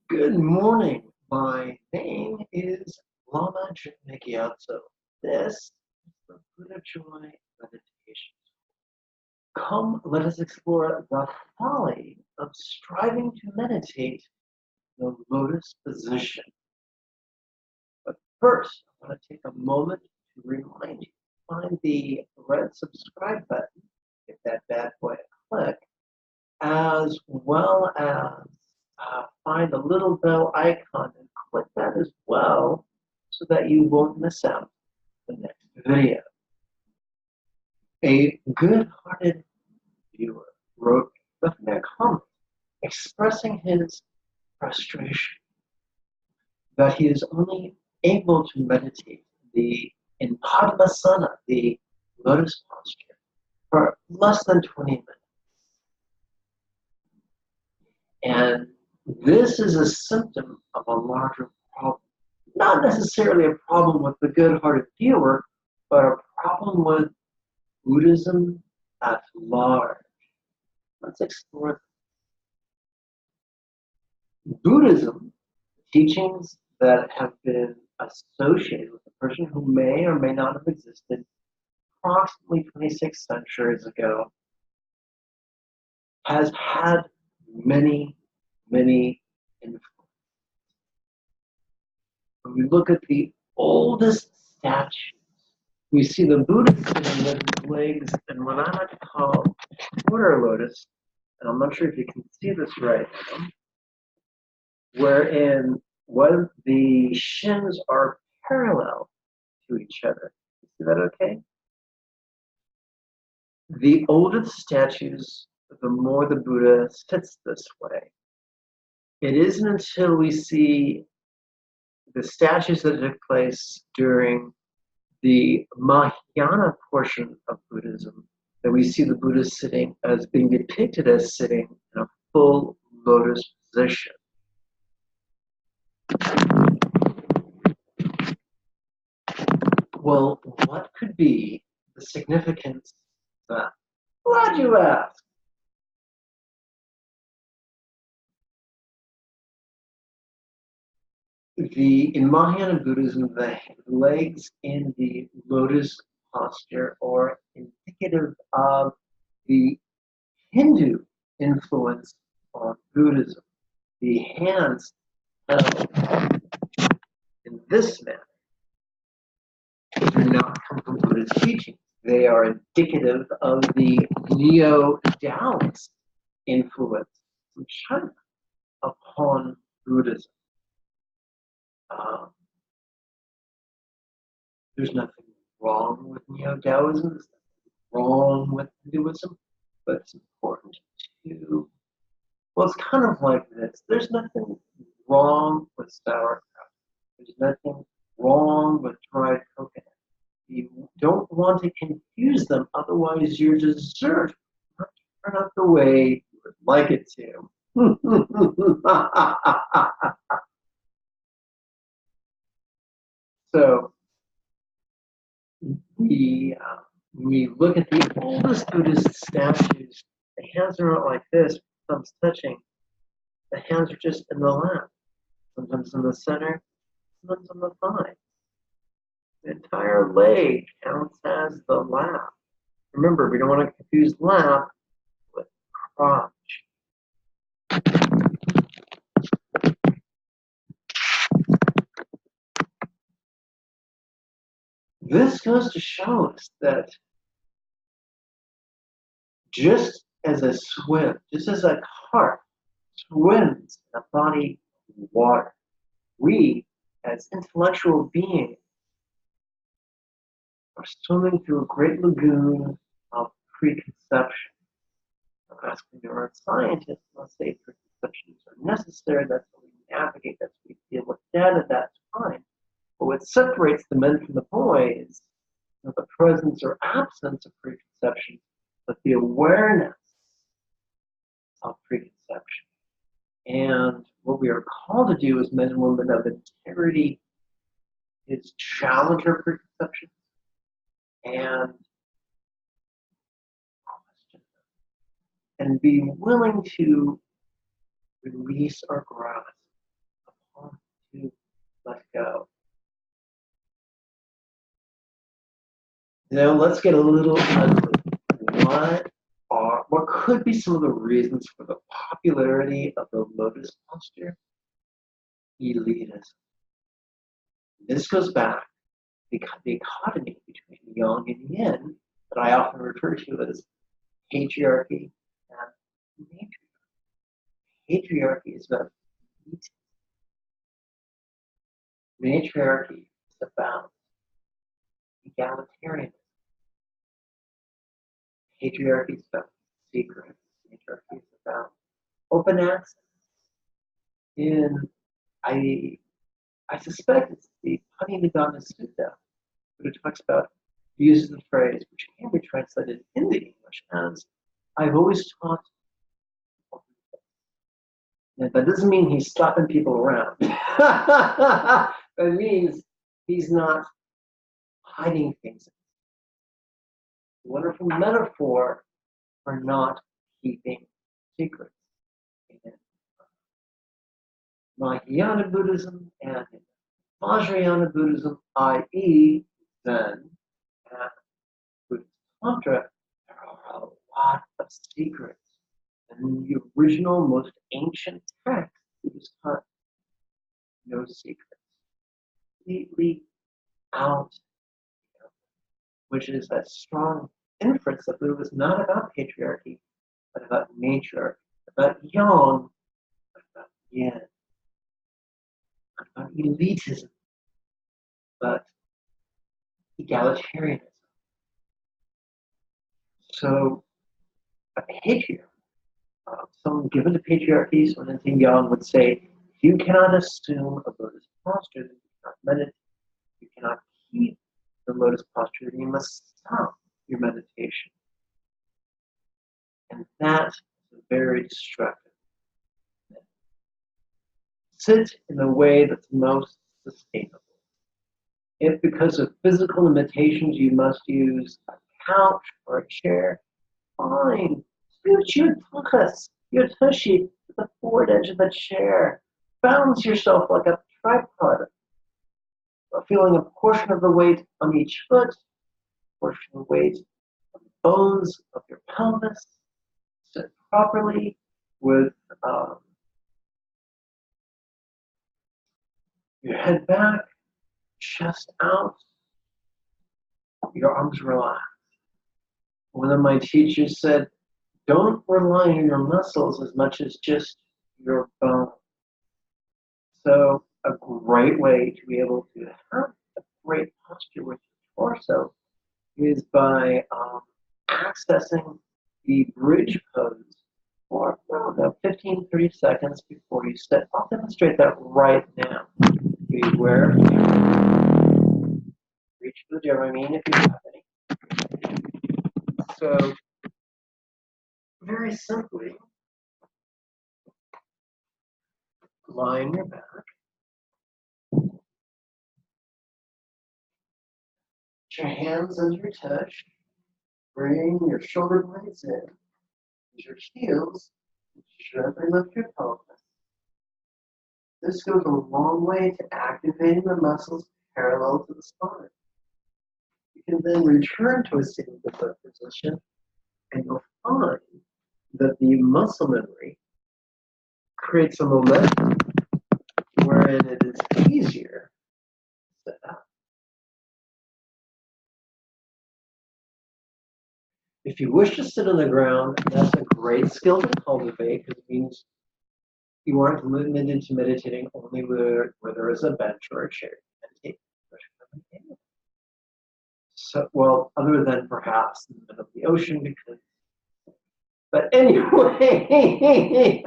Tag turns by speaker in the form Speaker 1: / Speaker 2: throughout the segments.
Speaker 1: Good morning. My name is Lama Jigme Gyatso. This is the Buddha Joy Meditation. Come, let us explore the folly of striving to meditate the lotus position. But first, I want to take a moment to remind you, find the red subscribe button, give that bad boy a click, as well as find the little bell icon and click that as well so that you won't miss out the next video. A good-hearted viewer left me a comment expressing his frustration that he is only able to meditate in Padmasana, the lotus posture, for less than 20 minutes. And this is a symptom of a larger problem. Not necessarily a problem with the good-hearted viewer, but a problem with Buddhism at large. Let's explore this. Buddhism, teachings that have been associated with a person who may or may not have existed approximately 26 centuries ago, has had many influences. When we look at the oldest statues, we see the Buddha sitting with his legs in what I like to call quarter lotus, and I'm not sure if you can see this right now, wherein the shins are parallel to each other. See that okay? The older the statues, the more the Buddha sits this way. It isn't until we see the statues that took place during the Mahayana portion of Buddhism that we see the Buddha sitting as being depicted as sitting in a full lotus position. Well, what could be the significance of that? Glad you asked. In Mahayana Buddhism, the legs in the lotus posture are indicative of the Hindu influence on Buddhism. The hands held in this manner do not come from Buddhist teachings. They are indicative of the Neo-Taoist influence from China upon Buddhism. There's nothing wrong with Neo-Taoism, there's nothing wrong with Hinduism, but it's important to, well, it's kind of like this. There's nothing wrong with sauerkraut. There's nothing wrong with dried coconut. You don't want to confuse them, otherwise your dessert might turn out the way you would like it to. So, we look at the oldest Buddhist statues, the hands are not like this, thumbs touching. The hands are just in the lap, sometimes in the center, sometimes on the thigh. The entire leg counts as the lap. Remember, we don't want to confuse lap with crotch. This goes to show us that just as a carp swims in a body of water, we, as intellectual beings, are swimming through a great lagoon of preconception. I'm asking neuroscientists, let's say preconceptions are necessary, that's how we navigate, that's how we deal with death at that time. But what separates the men from the boys is not the presence or absence of preconception, but the awareness of preconception. And what we are called to do as men and women of integrity is challenge our preconceptions and question them, and be willing to release our grasp to let go. Now let's get a little ugly. What could be some of the reasons for the popularity of the lotus posture? Elitism. This goes back to the dichotomy between yang and yin that I often refer to as patriarchy and matriarchy. Patriarchy is about elitism. Matriarchy is about egalitarianism. Patriarchy is about secrets. Matriarchy is about open access. I suspect it's the Paninigadana Sutta, but it talks about, uses the phrase, which can be translated into English as, I've always taught. And that doesn't mean he's slapping people around. That means he's not hiding things. A wonderful metaphor for not keeping secrets. In Mahayana Buddhism and in Vajrayana Buddhism, i.e. Zen and Buddhist Tantra, there are a lot of secrets. And the original, most ancient text, it was taught no secrets. Completely out, which is a strong inference that Buddha was not about patriarchy, but about nature, about yang, but about yin, about elitism, but egalitarianism. So a patriarch, someone given to patriarchy, someone into yang would say, you cannot assume a lotus posture that you cannot meditate. You cannot keep the lotus posture, that you must stop your meditation. And that is very destructive. Sit in the way that's most sustainable. If because of physical limitations you must use a couch or a chair, fine. Scoot your tushy to the forward edge of the chair. Balance yourself like a tripod, feeling a portion of the weight on each foot, a portion of the weight on the bones of your pelvis. Sit properly with your head back, chest out, your arms relaxed. One of my teachers said, don't rely on your muscles as much as just your bones. So a great way to be able to have a great posture with your torso is by accessing the bridge pose for about 15, 30 seconds before you sit. I'll demonstrate that right now. Beware. Reach for the Dramamine if you have any. So, very simply, lie on your back. Put your hands under your touch. Bring your shoulder blades in. Use your heels. Gently lift your pelvis. This goes a long way to activating the muscles parallel to the spine. You can then return to a sitting foot position, and you'll find that the muscle memory creates a momentum wherein it is easier to sit up. If you wish to sit on the ground, that's a great skill to cultivate because it means you aren't limited to meditating only where there is a bench or a chair. So, well, other than perhaps in the middle of the ocean, because. But anyway,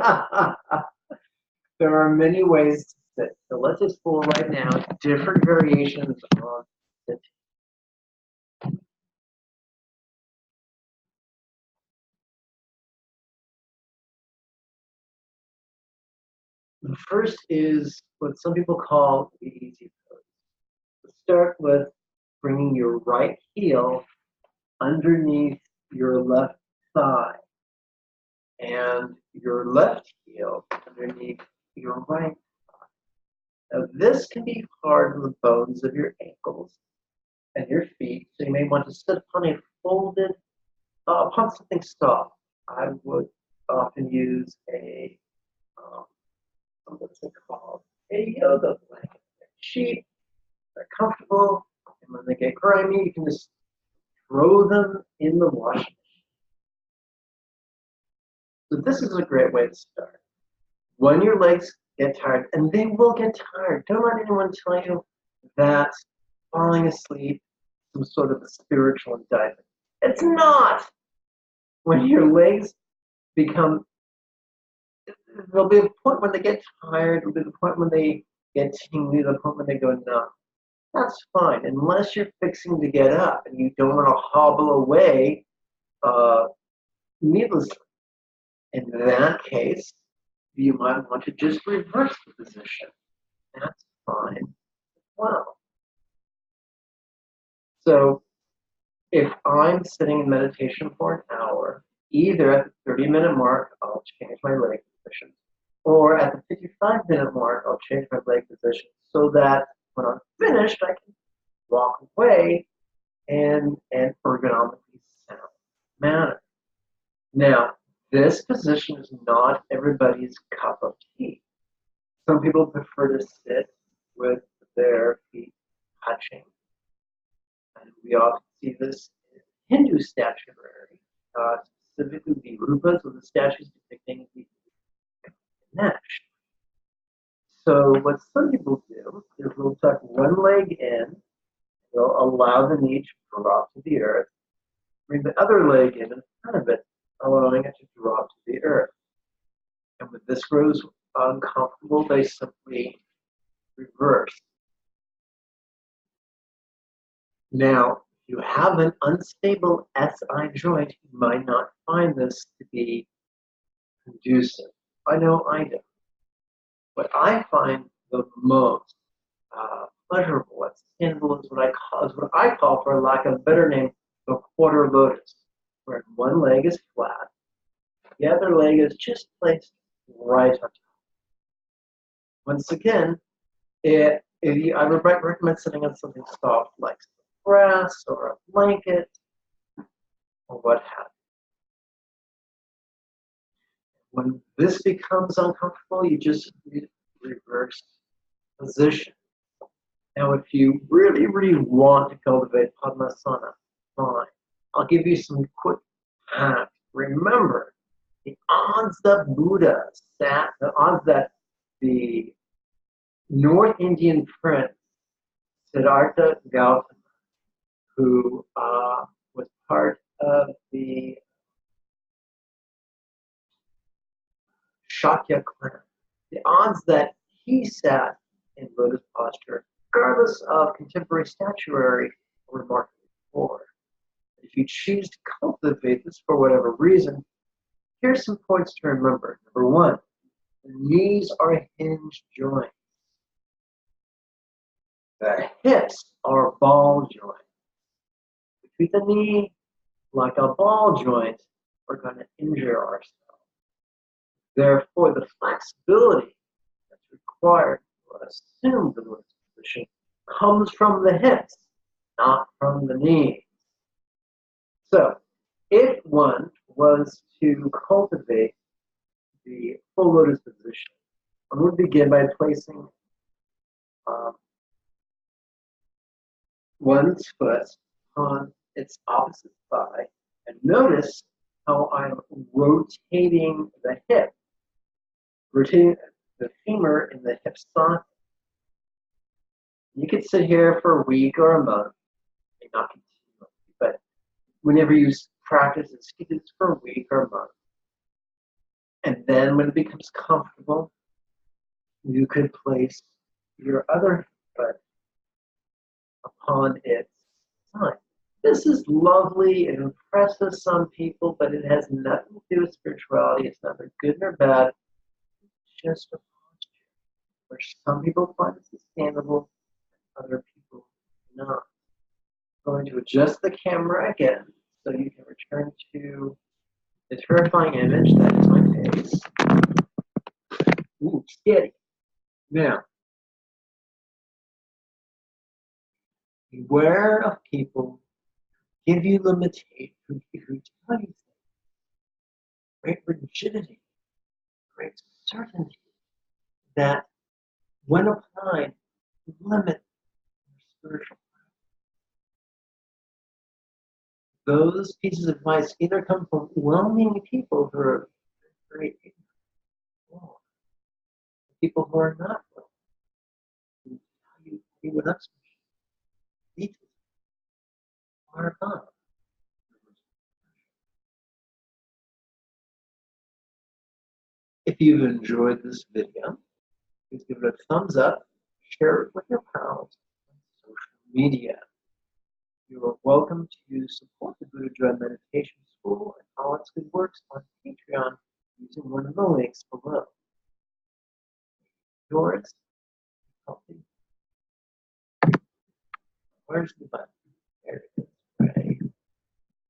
Speaker 1: there are many ways to sit. So let's explore right now different variations of sitting. The first is what some people call the easy pose. Let's start with bringing your right heel underneath your left thigh and your left heel underneath your right thigh. Now, this can be hard on the bones of your ankles and your feet, so you may want to sit upon a folded, upon something soft. I would often use a, what's it called? A yoga blanket. Sheet, they're comfortable, and when they get grimy, you can just throw them in the washing machine. So this is a great way to start. When your legs get tired, and they will get tired, don't let anyone tell you that falling asleep is some sort of a spiritual indictment. It's not. When your legs become, there'll be a point when they get tired, there'll be the point when they get tingly, the point when they go numb. That's fine, unless you're fixing to get up and you don't want to hobble away needlessly. In that case, you might want to just reverse the position. That's fine as well. So if I'm sitting in meditation for an hour, either at the 30-minute mark, I'll change my leg position, or at the 55-minute mark, I'll change my leg position so that when I'm finished, I can walk away in an ergonomically sound manner. Now, this position is not everybody's cup of tea. Some people prefer to sit with their feet touching. And we often see this in Hindu statuary, specifically the rupas, or the statues depicting the Ganesh. So what some people do is they'll tuck one leg in, they'll allow the knee to drop to the earth, bring the other leg in front of it, allowing it to drop to the earth. And when this grows uncomfortable, they simply reverse. Now, if you have an unstable SI joint, you might not find this to be conducive. I know I do. What I find the most pleasurable and sustainable is what I call, for lack of a better name, the quarter lotus, where one leg is flat, the other leg is just placed right on top. Once again, I would recommend sitting on something soft like grass or a blanket or what have you. When this becomes uncomfortable, you just reverse position. Now, if you really, really want to cultivate Padmasana, fine. I'll give you some quick hacks. Remember, the odds that Buddha sat, the odds that the North Indian prince Siddhartha Gautama, who was part of the Shakya clan, the odds that he sat in lotus posture, regardless of contemporary statuary, are remarkably poor. If you choose to cultivate this for whatever reason, here's some points to remember. Number one, the knees are hinged joints. The hips are ball joints. If we treat the knee like a ball joint, we're going to injure ourselves. Therefore, the flexibility that's required to assume the lotus position comes from the hips, not from the knees. So, if one was to cultivate the full lotus position, one would begin by placing one's foot on its opposite thigh, and notice how I'm rotating the hip, rotating the femur in the hip socket. You could sit here for a week or a month, may not continue, but whenever you practice, it's for a week or a month. And then when it becomes comfortable, you could place your other foot upon its side. This is lovely, it impresses some people, but it has nothing to do with spirituality. It's neither good nor bad. It's just a posture, which some people find sustainable, other people not. I'm going to adjust the camera again so you can return to the terrifying image that is my face. Ooh, steady. Now, Beware of people who give you limitation, who tell you things, great rigidity, great certainty that, when applied, limit your spiritual practice. Those pieces of advice either come from well-meaning people who are very ignorant, or people who are not well, who tell you what else lead to far above. If you've enjoyed this video, please give it a thumbs up, share it with your pals on social media. You are welcome to support the Buddha Joy Meditation School and all its good works on Patreon using one of the links below. Yours, healthy. Where's the button?